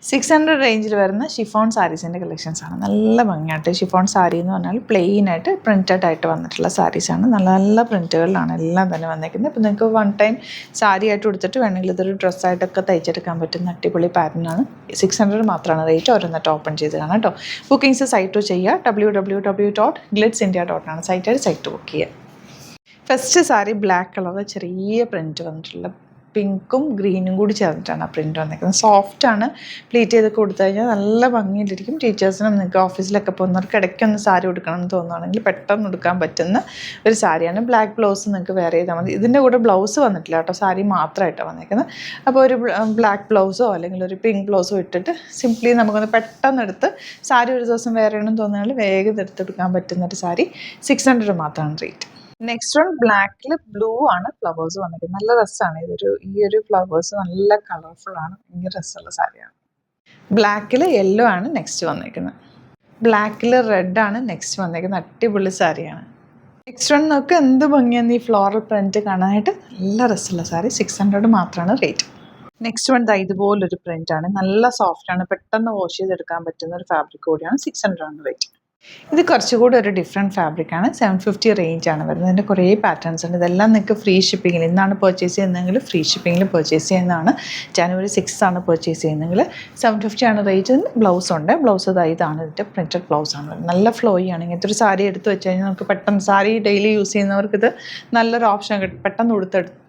600 റേഞ്ചിൽ വരുന്ന ഷിഫോൺ സാരീസിൻ്റെ കളക്ഷൻസാണ്. നല്ല ഭംഗിയായിട്ട് ഷിഫോൺ സാരി എന്ന് പറഞ്ഞാൽ പ്ലെയിനായിട്ട് പ്രിൻറ്റഡ് ആയിട്ട് വന്നിട്ടുള്ള സാരീസാണ്. നല്ല നല്ല പ്രിൻറ്റുകളിലാണ് എല്ലാം തന്നെ വന്നേക്കുന്നത്. ഇപ്പോൾ നിങ്ങൾക്ക് വൺ ടൈം സാരി ആയിട്ട് കൊടുത്തിട്ട് വേണമെങ്കിൽ ഇതൊരു ഡ്രസ്സായിട്ടൊക്കെ തയ്ച്ചെടുക്കാൻ പറ്റുന്ന അടിപൊളി പാറ്റേണാണ്. 600 മാത്രമാണ് റേറ്റ്. ഓരോന്നിട്ട് ഓപ്പൺ ചെയ്ത് കാണാം കേട്ടോ. ബുക്കിംഗ്സ് സൈറ്റ് ചെയ്യുക. www.glitzindia.com ആണ് സൈറ്റ് ബുക്ക് ചെയ്യുക. ഫസ്റ്റ് സാരി ബ്ലാക്ക് കളർ ചെറിയ പ്രിൻറ്റ് വന്നിട്ടുള്ള പിങ്കും ഗ്രീനും കൂടി ചേർന്നിട്ടാണ് ആ പ്രിൻറ്റ് വന്നിരിക്കുന്നത്. സോഫ്റ്റാണ്. പ്ലീറ്റ് ചെയ്ത് കൊടുത്തു കഴിഞ്ഞാൽ നല്ല ഭംഗിയിലിരിക്കും. ടീച്ചേഴ്സിനും നിങ്ങൾക്ക് ഓഫീസിലൊക്കെ പോകുന്നവർക്ക് ഇടയ്ക്കൊന്ന് സാരി ഉടുക്കണം എന്ന് തോന്നുകയാണെങ്കിൽ പെട്ടെന്ന് ഉടുക്കാൻ പറ്റുന്ന ഒരു സാരിയാണ്. ബ്ലാക്ക് ബ്ലൗസ് നിങ്ങൾക്ക് വെയർ ചെയ്താൽ മതി. ഇതിൻ്റെ കൂടെ ബ്ലൗസ് വന്നിട്ടില്ല കേട്ടോ, സാരി മാത്രമായിട്ടാണ് വന്നിരിക്കുന്നത്. അപ്പോൾ ഒരു ബ്ലാക്ക് ബ്ലൗസോ അല്ലെങ്കിൽ ഒരു പിങ്ക് ബ്ലൗസോ ഇട്ടിട്ട് സിംപ്ലി നമുക്കൊന്ന് പെട്ടെന്ന് എടുത്ത് സാരി ഒരു ദിവസം വെയർ ചെയ്യണമെന്ന് തോന്നുകയാണെങ്കിൽ വേഗം എടുത്തെടുക്കാൻ പറ്റുന്നൊരു സാരി. 600 മാത്രമാണ് റേറ്റ്. നെക്സ്റ്റ് വൺ ബ്ലാക്കിൽ ബ്ലൂ ആണ് ഫ്ലവേഴ്സ് വന്നിരിക്കുന്നത്. നല്ല രസമാണ്. ഈ ഒരു ഫ്ലവേഴ്സ് നല്ല കളർഫുൾ ആണ്. ഭയങ്കര രസമുള്ള സാരിയാണ്. ബ്ലാക്കിൽ യെല്ലോ ആണ് നെക്സ്റ്റ് വന്നിരിക്കുന്നത്. ബ്ലാക്കിൽ റെഡ് ആണ് നെക്സ്റ്റ് വന്നിരിക്കുന്നത്. അടിപൊളി സാരിയാണ്. നെക്സ്റ്റ് വൺ നമുക്ക് എന്ത് ഭംഗിയാണ് ഈ ഫ്ലോറൽ പ്രിൻറ്റ് കാണാനായിട്ട്. നല്ല രസമുള്ള സാരി. 600 മാത്രമാണ് റേറ്റ്. നെക്സ്റ്റ് വൺ ഇതുപോലൊരു പ്രിൻ്റാണ്. നല്ല സോഫ്റ്റാണ്. പെട്ടെന്ന് വാഷ് ചെയ്തെടുക്കാൻ പറ്റുന്ന ഒരു ഫാബ്രിക് കൂടിയാണ്. 600 ആണ് റേറ്റ്. ഇത് കുറച്ചുകൂടി ഒരു ഡിഫറെൻറ്റ് ഫാബ്രിക്കാണ്. 750 റേഞ്ചാണ് വരുന്നത്. ഇതിൻ്റെ കുറേ പാറ്റേൺസ് ഉണ്ട്. ഇതെല്ലാം നിങ്ങൾക്ക് ഫ്രീ ഷിപ്പിങ്ങിൽ ഇന്നാണ് പർച്ചേസ് ചെയ്യുന്നതെങ്കിൽ ഫ്രീ ഷിപ്പിങ്ങിൽ പർച്ചേസ് ചെയ്യുന്നതാണ്. January 6 ആണ് പർച്ചേസ് ചെയ്യുന്നതെങ്കിൽ 750 ആണ് റേറ്റ്. ബ്ലൗസ് ഉണ്ട്. ബ്ലൗസ് ഇതാണ്. ഇതിൻ്റെ പ്രിൻറ്റഡ് ബ്ലൗസ് ആണ്. നല്ല ഫ്ലോയി ആണ്. ഇങ്ങനത്തെ ഒരു സാരി എടുത്ത് വെച്ച് കഴിഞ്ഞാൽ നമുക്ക് പെട്ടെന്ന് സാരി ഡെയിലി യൂസ് ചെയ്യുന്നവർക്ക് ഇത് നല്ലൊരു ഓപ്ഷൻ കിട്ടും. പെട്ടെന്ന്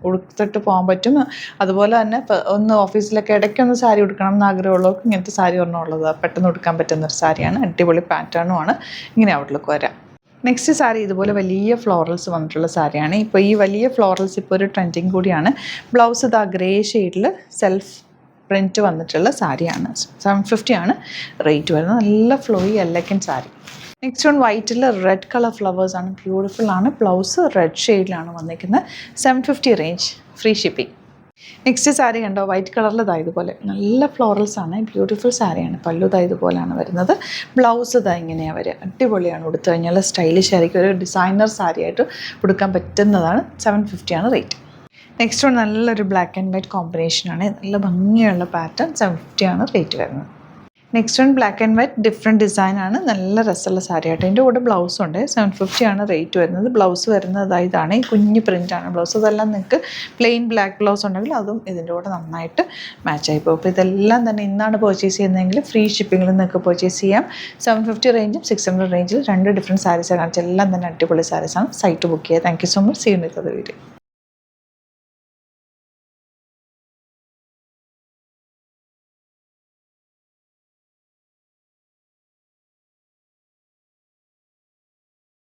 ഉടുത്തിട്ട് പോകാൻ പറ്റും. അതുപോലെ തന്നെ ഒന്ന് ഓഫീസിലൊക്കെ ഇടയ്ക്കൊന്ന് സാരി ഉടുക്കണം എന്ന് ആഗ്രഹമുള്ളവർക്ക് ഇങ്ങനത്തെ സാരി ഒരെണ്ണമുള്ളത് പെട്ടെന്ന് ഉടുക്കാൻ പറ്റുന്നൊരു സാരിയാണ്. അടിപൊളി പാറ്റേണുമാണ്. ഇങ്ങനെ ഔട്ട്ലുക്ക് വരാം. നെക്സ്റ്റ് സാരി ഇതുപോലെ വലിയ ഫ്ലോറൽസ് വന്നിട്ടുള്ള സാരിയാണ്. ഇപ്പോൾ ഈ വലിയ ഫ്ലോറൽസ് ഇപ്പോൾ ഒരു ട്രെൻഡിങ് കൂടിയാണ്. ബ്ലൗസ് ഗ്രേ ഷെയ്ഡിൽ സെൽഫ് പ്രിൻറ്റ് വന്നിട്ടുള്ള സാരിയാണ്. 750 ആണ് റേറ്റ് വരുന്നത്. നല്ല flowy elegant sari. Next one വൈറ്റിൽ റെഡ് കളർ ഫ്ലവേഴ്സ് ആണ്. ബ്യൂട്ടിഫുൾ ആണ്. ബ്ലൗസ് റെഡ് ഷെയ്ഡിലാണ് വന്നിരിക്കുന്നത്. 750 range. Free shipping. Next sari കണ്ടോ, വൈറ്റ് കളറിൽ ഇതുപോലെ നല്ല ഫ്ലോറൽസ് ആണ്. ബ്യൂട്ടിഫുൾ സാരിയാണ്. പല്ലു ഇതുപോലെയാണ് വരുന്നത്. ബ്ലൗസ് ഇങ്ങനെയാണ് വരിക. അടിപൊളിയാണ്. ഉടുത്തു കഴിഞ്ഞാൽ സ്റ്റൈലിഷ് ആയിരിക്കും. ഒരു ഡിസൈനർ സാരി ആയിട്ട് ഉടുക്കാൻ പറ്റുന്നതാണ്. 750 ആണ് റേറ്റ്. നെക്സ്റ്റ് വൺ നല്ലൊരു ബ്ലാക്ക് ആൻഡ് വൈറ്റ് കോമ്പിനേഷനാണ്. നല്ല ഭംഗിയുള്ള പാറ്റേൺ. 750 ആണ് റേറ്റ് വരുന്നത്. Next one black and white different ഡിസൈനാണ്. നല്ല രസമുള്ള സാരി ആയിട്ട്. ഇതിൻ്റെ കൂടെ ബ്ലൗസ് ഉണ്ട്. 750 ആണ് റേറ്റ് വരുന്നത്. ബ്ലൗസ് വരുന്നത് ഇതാണ്. ഈ കുഞ്ഞ് പ്രിൻ്റാണ് ബ്ലൗസ്. അതെല്ലാം നിങ്ങൾക്ക് പ്ലെയിൻ ബ്ലാക്ക് ബ്ലൗസ് ഉണ്ടെങ്കിൽ അതും ഇതിൻ്റെ കൂടെ നന്നായിട്ട് മാച്ചായി പോകും. അപ്പോൾ ഇതെല്ലാം തന്നെ ഇന്നാണ് പർച്ചേസ് ചെയ്യുന്നതെങ്കിൽ ഫ്രീ ഷിപ്പിങ്ങിൽ നിങ്ങൾക്ക് പർച്ചേസ് ചെയ്യാം. 750 റേഞ്ചും 600 റേഞ്ചിൽ രണ്ട് ഡിഫറെൻറ്റ് സാരീസാണ് കാണിച്ചത്. എല്ലാം തന്നെ അടിപൊളി സാരീസാണ്. സൈറ്റ് ബുക്ക് ചെയ്യുക. Thank you so much. See you with the video.